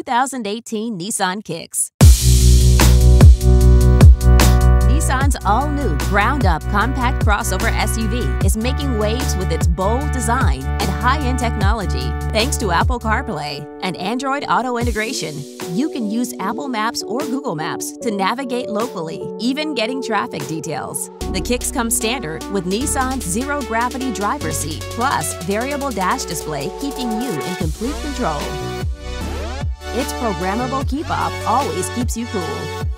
2018 Nissan Kicks. Nissan's all-new, ground-up compact crossover SUV is making waves with its bold design and high-end technology. Thanks to Apple CarPlay and Android Auto integration, you can use Apple Maps or Google Maps to navigate locally, even getting traffic details. The Kicks come standard with Nissan's zero-gravity driver's seat, plus variable dash display keeping you in complete control. Its programmable keep-off always keeps you cool.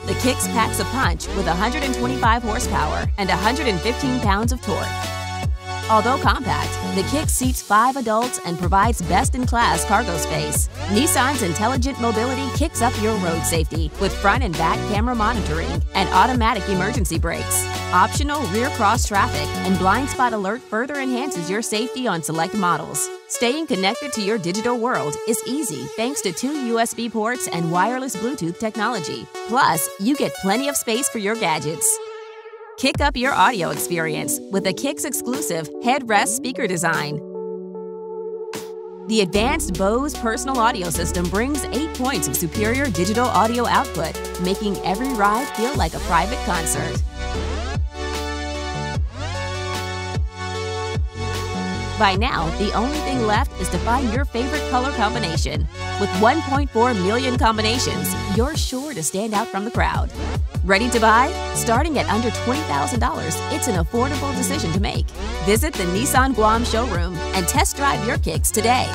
The Kicks packs a punch with 125 horsepower and 115 pounds of torque. Although compact, the Kicks seats 5 adults and provides best-in-class cargo space. Nissan's intelligent mobility kicks up your road safety with front and back camera monitoring and automatic emergency brakes. Optional rear cross traffic and blind spot alert further enhances your safety on select models. Staying connected to your digital world is easy thanks to 2 USB ports and wireless Bluetooth technology. Plus, you get plenty of space for your gadgets. Kick up your audio experience with the Kicks exclusive headrest speaker design. The advanced BOSE personal audio system brings 8 points of superior digital audio output, making every ride feel like a private concert. By now, the only thing left is to find your favorite color combination. With 1.4 million combinations, you're sure to stand out from the crowd. Ready to buy? Starting at under $20,000, it's an affordable decision to make. Visit the Nissan Guam showroom and test drive your Kicks today.